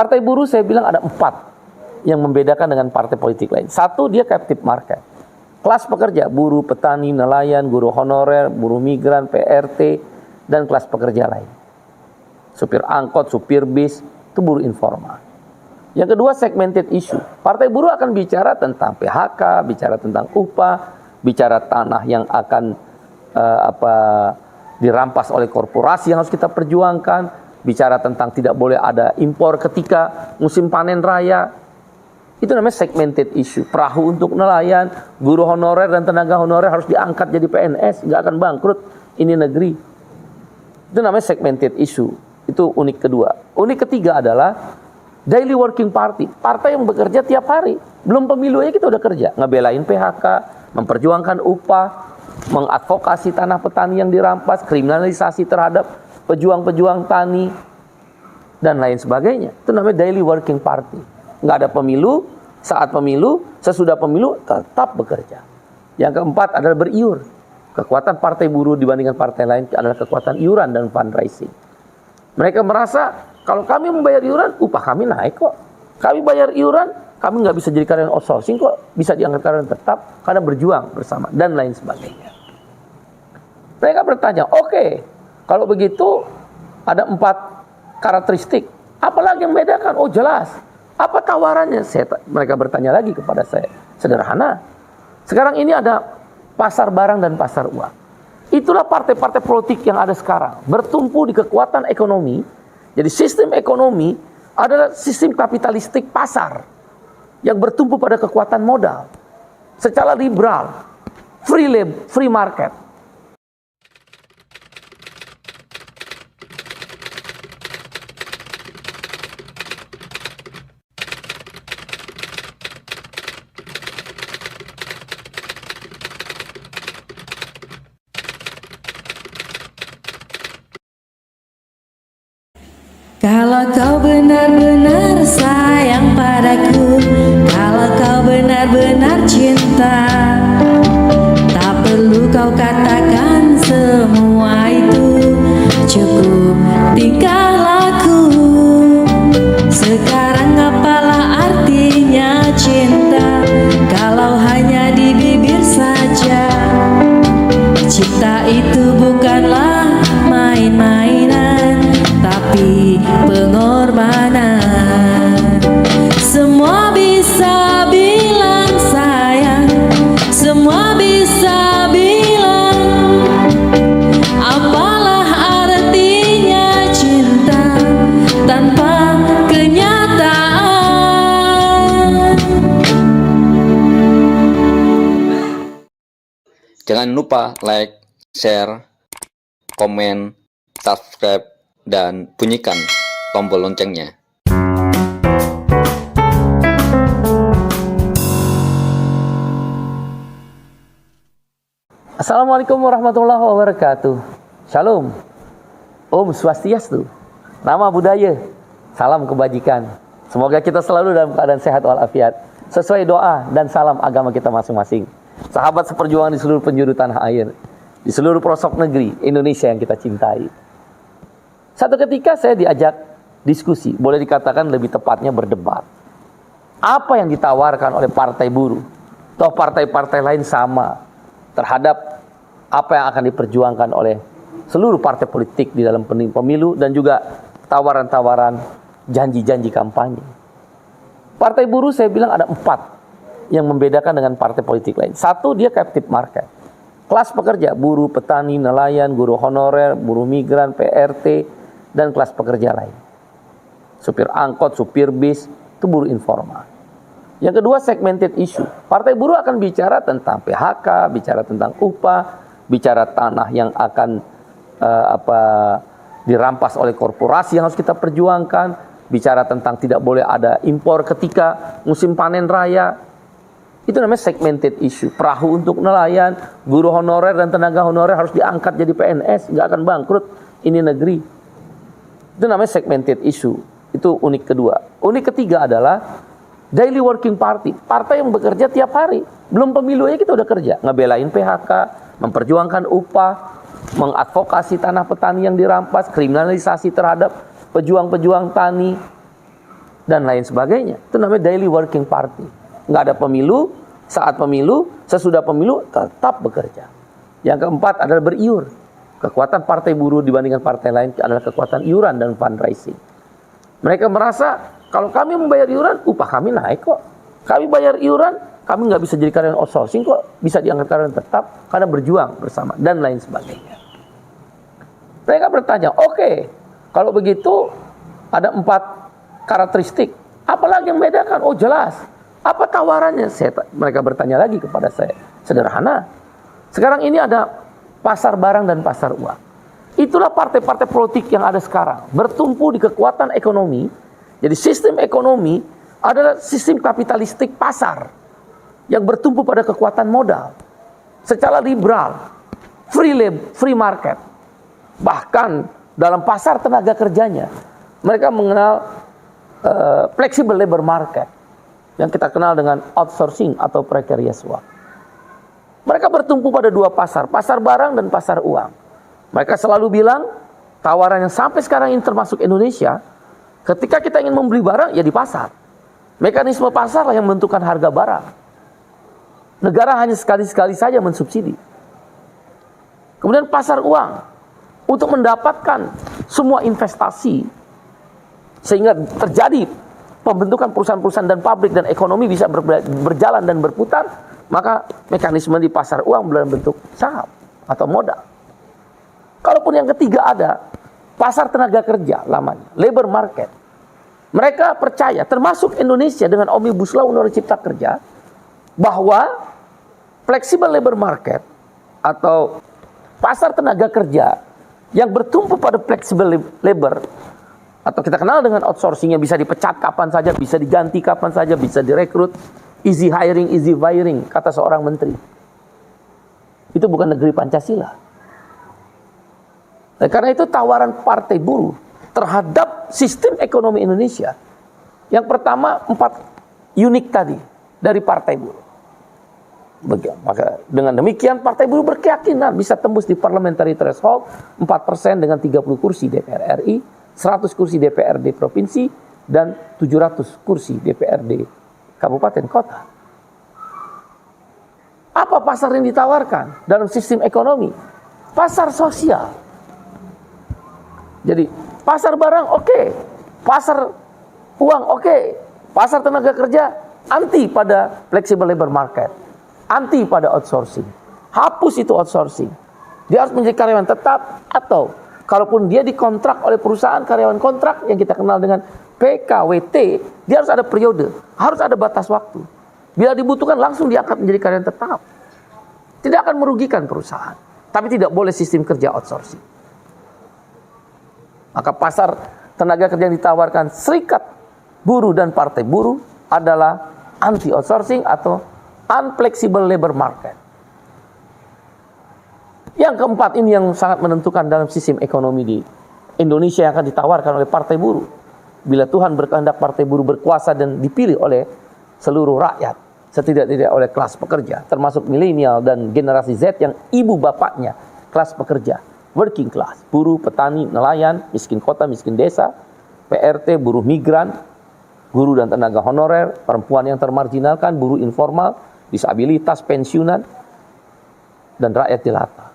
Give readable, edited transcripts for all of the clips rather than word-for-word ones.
Partai buruh saya bilang ada 4 yang membedakan dengan partai politik lain. Satu, dia captive market. Kelas pekerja, buruh, petani, nelayan, guru honorer, buruh migran, PRT, dan kelas pekerja lain. Supir angkot, supir bis, itu buruh informal. Yang kedua, segmented issue. Partai buruh akan bicara tentang PHK, bicara tentang upah, bicara tanah yang akan dirampas oleh korporasi yang harus kita perjuangkan, bicara tentang tidak boleh ada impor ketika musim panen raya. Itu namanya segmented issue. Perahu untuk nelayan, guru honorer dan tenaga honorer harus diangkat jadi PNS, nggak akan bangkrut ini negeri. Itu namanya segmented issue. Itu unik kedua. Unik ketiga adalah daily working party. Partai yang bekerja tiap hari. Belum pemilu aja kita udah kerja. Ngebelain PHK, memperjuangkan upah, mengadvokasi tanah petani yang dirampas, kriminalisasi terhadap pejuang-pejuang tani, dan lain sebagainya. Itu namanya daily working party. Nggak ada pemilu, saat pemilu, sesudah pemilu tetap bekerja. Yang keempat adalah beriur. Kekuatan partai buruh dibandingkan partai lain adalah kekuatan iuran dan fundraising. Mereka merasa kalau kami membayar iuran, upah kami naik kok. Kami bayar iuran, kami nggak bisa jadi karyawan outsourcing kok. Bisa diangkat karyawan tetap karena berjuang bersama dan lain sebagainya. Mereka bertanya, oke, kalau begitu ada 4 karakteristik. Apalagi yang membedakan? Oh jelas. Apa tawarannya? Mereka bertanya lagi kepada saya. Sederhana. Sekarang ini ada pasar barang dan pasar uang. Itulah partai-partai politik yang ada sekarang. Bertumpu di kekuatan ekonomi. Jadi sistem ekonomi adalah sistem kapitalistik pasar. Yang bertumpu pada kekuatan modal. Secara liberal. Free market. Kalau kau benar-benar sayang padaku, kalau kau benar-benar cinta, tak perlu kau katakan semua itu, cukup tingkah laku. Sekarang apalah artinya cinta kalau hanya di bibir saja? Cinta itu bukanlah main-mainan, tapi pengorbanan. Semua bisa bilang sayang, semua bisa bilang, apalah artinya cinta tanpa kenyataan. Jangan lupa like, share, komen, subscribe, dan bunyikan tombol loncengnya. Assalamualaikum warahmatullahi wabarakatuh. Shalom. Om Swastiastu. Nama budaya. Salam kebajikan. Semoga kita selalu dalam keadaan sehat walafiat. Sesuai doa dan salam agama kita masing-masing. Sahabat seperjuangan di seluruh penjuru tanah air. Di seluruh pelosok negeri Indonesia yang kita cintai. Satu ketika saya diajak diskusi, boleh dikatakan lebih tepatnya berdebat. Apa yang ditawarkan oleh partai buruh? Toh partai-partai lain sama terhadap apa yang akan diperjuangkan oleh seluruh partai politik di dalam pemilu dan juga tawaran-tawaran janji-janji kampanye. Partai buruh saya bilang ada 4 yang membedakan dengan partai politik lain. Satu, dia captive market. Kelas pekerja, buruh, petani, nelayan, guru honorer, buruh migran, PRT, dan kelas pekerja lain. Supir angkot, supir bis, itu buruh informal. Yang kedua, segmented issue. Partai buruh akan bicara tentang PHK, bicara tentang upah, bicara tanah yang akan dirampas oleh korporasi yang harus kita perjuangkan, bicara tentang tidak boleh ada impor ketika musim panen raya. Itu namanya segmented issue. Perahu untuk nelayan, guru honorer dan tenaga honorer harus diangkat jadi PNS, nggak akan bangkrut ini negeri. Itu namanya segmented issue. Itu unik kedua. Unik ketiga adalah daily working party. Partai yang bekerja tiap hari. Belum pemilu aja kita udah kerja. Ngebelain PHK, memperjuangkan upah, mengadvokasi tanah petani yang dirampas, kriminalisasi terhadap pejuang-pejuang tani, dan lain sebagainya. Itu namanya daily working party. Nggak ada pemilu, saat pemilu, sesudah pemilu tetap bekerja. Yang keempat adalah beriur. Kekuatan partai buruh dibandingkan partai lain adalah kekuatan iuran dan fundraising. Mereka merasa kalau kami membayar iuran, upah kami naik kok. Kami bayar iuran, kami nggak bisa jadi karyawan outsourcing kok, bisa diangkat karyawan tetap karena berjuang bersama dan lain sebagainya. Mereka bertanya, oke, kalau begitu ada 4 karakteristik. Apalagi yang membedakan? Oh jelas. Apa tawarannya? Mereka bertanya lagi kepada saya. Sederhana. Sekarang ini ada pasar barang dan pasar uang. Itulah partai-partai politik yang ada sekarang. Bertumpu di kekuatan ekonomi. Jadi sistem ekonomi adalah sistem kapitalistik pasar. Yang bertumpu pada kekuatan modal. Secara liberal. Free market. Bahkan dalam pasar tenaga kerjanya. Mereka mengenal flexible labor market. Yang kita kenal dengan outsourcing atau precarious work. Mereka bertumpu pada 2 pasar. Pasar barang dan pasar uang. Mereka selalu bilang, tawaran yang sampai sekarang ini termasuk Indonesia, ketika kita ingin membeli barang, ya di pasar. Mekanisme pasar lah yang menentukan harga barang. Negara hanya sekali-sekali saja mensubsidi. Kemudian pasar uang. Untuk mendapatkan semua investasi, sehingga terjadi pembentukan perusahaan-perusahaan dan pabrik dan ekonomi bisa berjalan dan berputar, maka mekanisme di pasar uang dalam bentuk saham atau modal. Kalaupun yang ketiga ada pasar tenaga kerja lamanya, labor market. Mereka percaya, termasuk Indonesia dengan Omnibus Law Undang-Undang Cipta Kerja, bahwa flexible labor market atau pasar tenaga kerja yang bertumpu pada flexible labor atau kita kenal dengan outsourcing yang bisa dipecat kapan saja, bisa diganti kapan saja, bisa direkrut, easy hiring, easy firing, kata seorang menteri. Itu bukan negeri Pancasila. Nah, karena itu tawaran partai buruh terhadap sistem ekonomi Indonesia, yang pertama 4 unik tadi dari partai buruh. Maka dengan demikian partai buruh berkeyakinan bisa tembus di parliamentary threshold 4% dengan 30 kursi DPR RI, 100 kursi DPRD provinsi, dan 700 kursi DPRD kabupaten kota. Apa pasar yang ditawarkan dalam sistem ekonomi? Pasar sosial. Jadi pasar barang oke, pasar uang oke, pasar tenaga kerja anti pada flexible labor market, anti pada outsourcing. Hapus itu outsourcing. Dia harus menjadi karyawan tetap, atau kalaupun dia dikontrak oleh perusahaan karyawan kontrak yang kita kenal dengan PKWT, dia harus ada periode, harus ada batas waktu. Bila dibutuhkan langsung diangkat menjadi karyawan tetap. Tidak akan merugikan perusahaan, tapi tidak boleh sistem kerja outsourcing. Maka pasar tenaga kerja yang ditawarkan serikat buruh dan partai buruh adalah anti outsourcing atau unflexible labor market. Yang keempat ini yang sangat menentukan dalam sistem ekonomi di Indonesia yang akan ditawarkan oleh partai buruh. Bila Tuhan berkehendak partai buruh berkuasa dan dipilih oleh seluruh rakyat, setidak-tidak oleh kelas pekerja, termasuk milenial dan generasi Z yang ibu bapaknya kelas pekerja, working class, buruh, petani, nelayan, miskin kota, miskin desa, PRT, buruh migran, guru dan tenaga honorer, perempuan yang termarginalkan, buruh informal, disabilitas, pensiunan, dan rakyat jelata.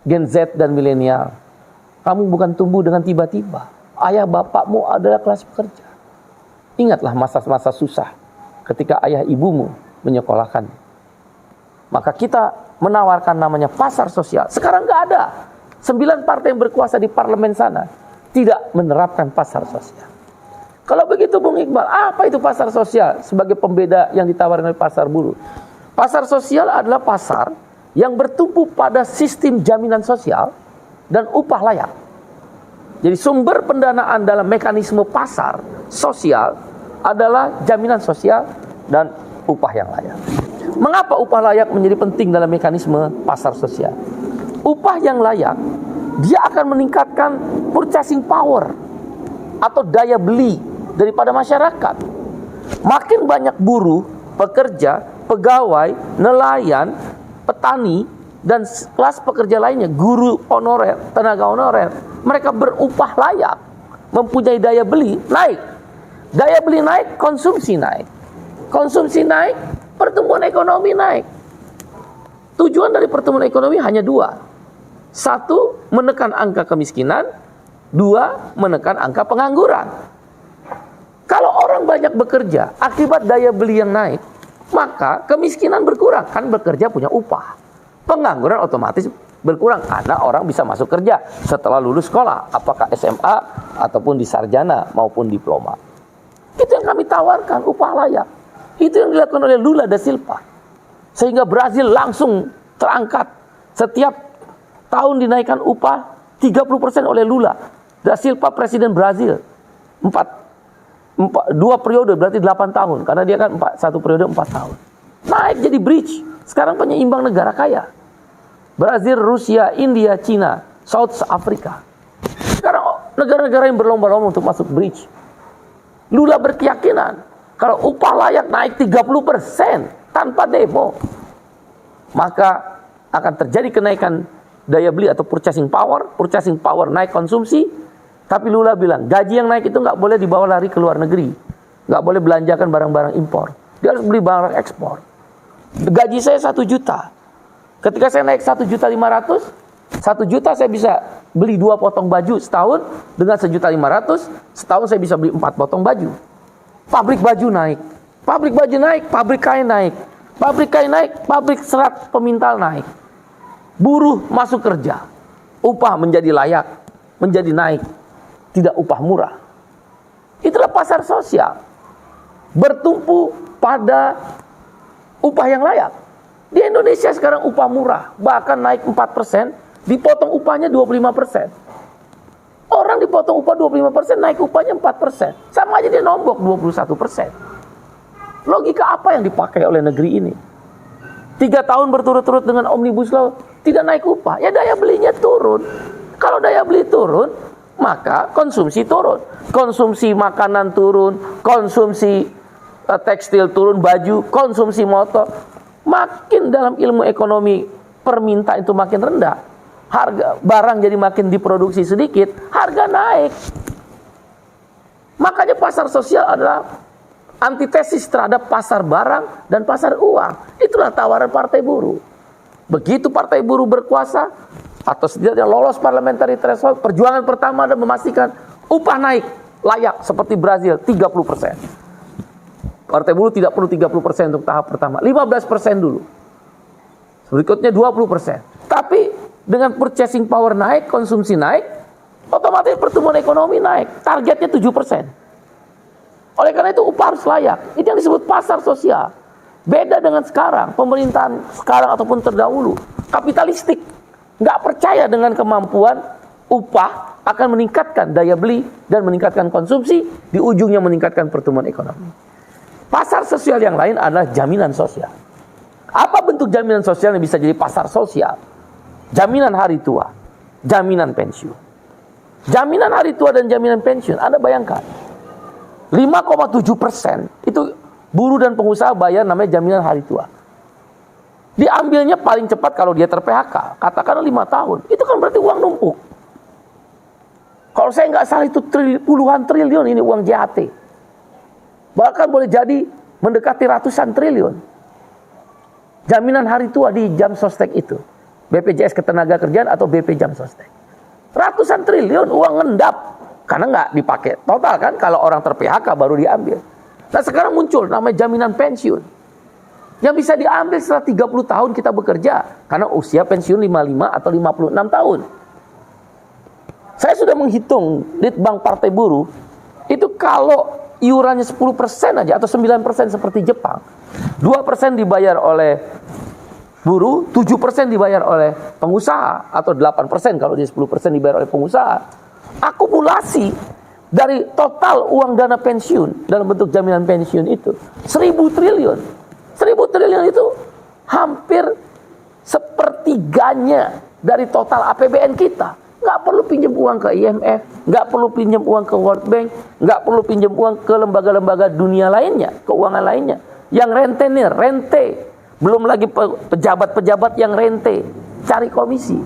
Gen Z dan milenial, kamu bukan tumbuh dengan tiba-tiba. Ayah bapakmu adalah kelas pekerja. Ingatlah masa-masa susah ketika ayah ibumu menyekolahkan. Maka kita menawarkan namanya pasar sosial. Sekarang nggak ada. 9 partai yang berkuasa di parlemen sana tidak menerapkan pasar sosial. Kalau begitu Bung Iqbal, apa itu pasar sosial sebagai pembeda yang ditawarkan oleh pasar buruh? Pasar sosial adalah pasar yang bertumpu pada sistem jaminan sosial dan upah layak. Jadi sumber pendanaan dalam mekanisme pasar sosial adalah jaminan sosial dan upah yang layak. Mengapa upah layak menjadi penting dalam mekanisme pasar sosial? Upah yang layak, dia akan meningkatkan purchasing power atau daya beli daripada masyarakat. Makin banyak buruh, pekerja, pegawai, nelayan, petani, dan kelas pekerja lainnya, guru honorer, tenaga honorer, mereka berupah layak, mempunyai daya beli naik. Daya beli naik, konsumsi naik. Konsumsi naik, pertumbuhan ekonomi naik. Tujuan dari pertumbuhan ekonomi hanya dua. Satu, menekan angka kemiskinan. Dua, menekan angka pengangguran. Kalau orang banyak bekerja, akibat daya beli yang naik, maka kemiskinan berkurang. Kan bekerja punya upah. Pengangguran otomatis berkurang karena orang bisa masuk kerja setelah lulus sekolah, apakah SMA ataupun di sarjana maupun diploma. Itu yang kami tawarkan, upah layak. Itu yang dilakukan oleh Lula da Silva. Sehingga Brazil langsung terangkat. Setiap tahun dinaikkan upah 30% oleh Lula da Silva, presiden Brazil. 2 periode berarti 8 tahun. Karena dia kan 1 periode 4 tahun. Naik jadi bridge. Sekarang penyeimbang negara kaya. Brazil, Rusia, India, Cina, South Africa. Sekarang negara-negara yang berlomba-lomba untuk masuk bridge. Lula berkeyakinan kalau upah layak naik 30% tanpa demo, maka akan terjadi kenaikan daya beli atau purchasing power naik konsumsi. Tapi Lula bilang gaji yang naik itu nggak boleh dibawa lari ke luar negeri, nggak boleh belanjakan barang-barang impor, dia harus beli barang ekspor. Gaji saya 1 juta, ketika saya naik 1.500.000, 1 juta saya bisa beli 2 potong baju setahun. Dengan 1.500.000 setahun saya bisa beli 4 potong baju. Pabrik baju naik, pabrik baju naik, pabrik kain naik, pabrik kain naik, pabrik serat pemintal naik. Buruh masuk kerja, upah menjadi layak, menjadi naik, tidak upah murah. Itulah pasar sosial, bertumpu pada upah yang layak. Di Indonesia sekarang upah murah, bahkan naik 4%, dipotong upahnya 25%. Orang dipotong upah 25%, naik upahnya 4%. Sama aja dia nombok 21%. Logika apa yang dipakai oleh negeri ini? 3 tahun berturut-turut dengan Omnibus Law, tidak naik upah. Ya daya belinya turun. Kalau daya beli turun, maka konsumsi turun. Konsumsi makanan turun, konsumsi tekstil turun, baju, konsumsi motor. Makin dalam ilmu ekonomi permintaan itu makin rendah, harga barang jadi makin diproduksi sedikit, harga naik. Makanya pasar sosial adalah antitesis terhadap pasar barang dan pasar uang. Itulah tawaran Partai Buruh. Begitu Partai Buruh berkuasa atau setidaknya lolos parliamentary threshold, perjuangan pertama adalah memastikan upah naik layak seperti Brazil 30%. Partai Buruh tidak perlu 30% untuk tahap pertama, 15% dulu. Berikutnya 20%. Tapi dengan purchasing power naik, konsumsi naik, otomatis pertumbuhan ekonomi naik. Targetnya 7%. Oleh karena itu upah harus layak. Itu yang disebut pasar sosial. Beda dengan sekarang, pemerintahan sekarang ataupun terdahulu, kapitalistik. Nggak percaya dengan kemampuan upah akan meningkatkan daya beli dan meningkatkan konsumsi, di ujungnya meningkatkan pertumbuhan ekonomi. Pasar sosial yang lain adalah jaminan sosial. Apa bentuk jaminan sosial yang bisa jadi pasar sosial? Jaminan hari tua, jaminan pensiun. Jaminan hari tua dan jaminan pensiun, Anda bayangkan 5,7% itu buruh dan pengusaha bayar namanya jaminan hari tua. Diambilnya paling cepat kalau dia ter-PHK, katakanlah 5 tahun. Itu kan berarti uang numpuk. Kalau saya nggak salah itu puluhan triliun ini uang JHT. Bahkan boleh jadi mendekati ratusan triliun. Jaminan hari tua di jam sostek itu, BPJS Ketenagakerjaan atau BP Jam Sostek. Ratusan triliun uang ngendap. Karena nggak dipakai total kan, kalau orang ter-PHK baru diambil. Nah sekarang muncul namanya jaminan pensiun, yang bisa diambil setelah 30 tahun kita bekerja. Karena usia pensiun 55 atau 56 tahun. Saya sudah menghitung di Bank Partai Buruh, itu kalau iurannya 10% aja atau 9% seperti Jepang, 2% dibayar oleh buruh, 7% dibayar oleh pengusaha, atau 8% kalau dia 10% dibayar oleh pengusaha. Akumulasi dari total uang dana pensiun dalam bentuk jaminan pensiun itu 1.000 triliun. 1.000 triliun itu hampir sepertiganya dari total APBN kita. Nggak perlu pinjam uang ke IMF, nggak perlu pinjam uang ke World Bank, nggak perlu pinjam uang ke lembaga-lembaga dunia lainnya, keuangan lainnya. Yang rentenir, rente. Belum lagi pejabat-pejabat yang rente, cari komisi.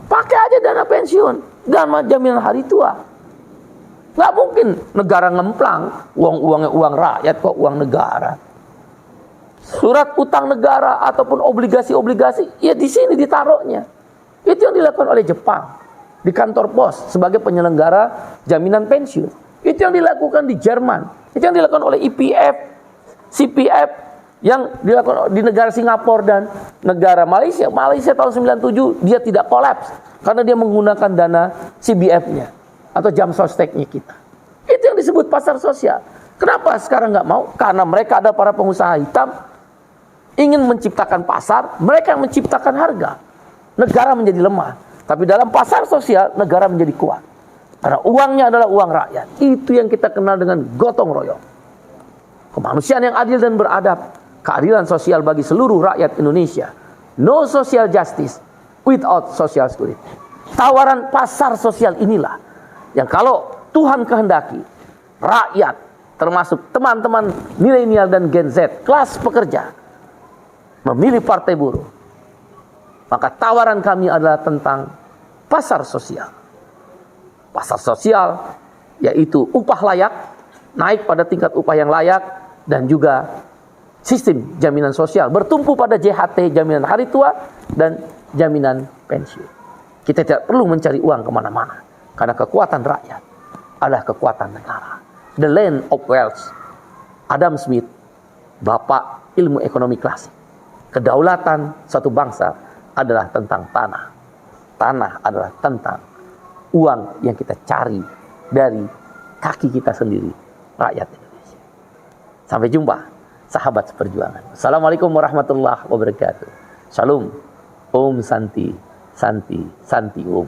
Pakai aja dana pensiun, dana jaminan hari tua. Nggak mungkin negara ngemplang, uang-uangnya uang rakyat kok uang negara. Surat utang negara ataupun obligasi-obligasi, ya di sini ditaruhnya. Itu yang dilakukan oleh Jepang di kantor pos sebagai penyelenggara jaminan pensiun. Itu yang dilakukan di Jerman. Itu yang dilakukan oleh IPF, CPF, yang dilakukan di negara Singapura dan negara Malaysia. Malaysia tahun 97 dia tidak kolaps karena dia menggunakan dana CBF-nya atau jam sosteknya kita. Itu yang disebut pasar sosial. Kenapa sekarang nggak mau? Karena mereka ada para pengusaha hitam ingin menciptakan pasar, mereka yang menciptakan harga. Negara menjadi lemah. Tapi dalam pasar sosial, negara menjadi kuat. Karena uangnya adalah uang rakyat. Itu yang kita kenal dengan gotong royong. Kemanusiaan yang adil dan beradab. Keadilan sosial bagi seluruh rakyat Indonesia. No social justice without social security. Tawaran pasar sosial inilah yang kalau Tuhan kehendaki, rakyat, termasuk teman-teman milenial dan Gen Z, kelas pekerja, memilih partai buruh, maka tawaran kami adalah tentang pasar sosial. Pasar sosial yaitu upah layak, naik pada tingkat upah yang layak, dan juga sistem jaminan sosial bertumpu pada JHT, jaminan hari tua, dan jaminan pensiun. Kita tidak perlu mencari uang kemana-mana, karena kekuatan rakyat adalah kekuatan negara. The land of wealth. Adam Smith, bapak ilmu ekonomi klasik. Kedaulatan suatu bangsa adalah tentang tanah. Tanah adalah tentang uang yang kita cari dari kaki kita sendiri, rakyat Indonesia. Sampai jumpa, sahabat seperjuangan. Assalamualaikum warahmatullahi wabarakatuh. Shalom, Om Santi, Santi, Santi Om.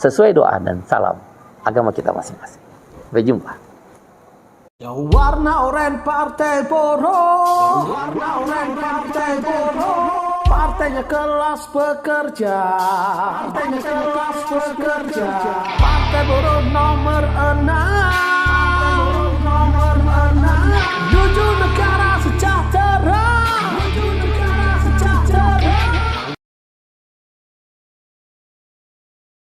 Sesuai doa dan salam agama kita masing-masing. Sampai jumpa. Yang warna oranye partai buruh, warna oranye partai buruh, partainya kelas pekerja, partainya kelas pekerja, partai buruh.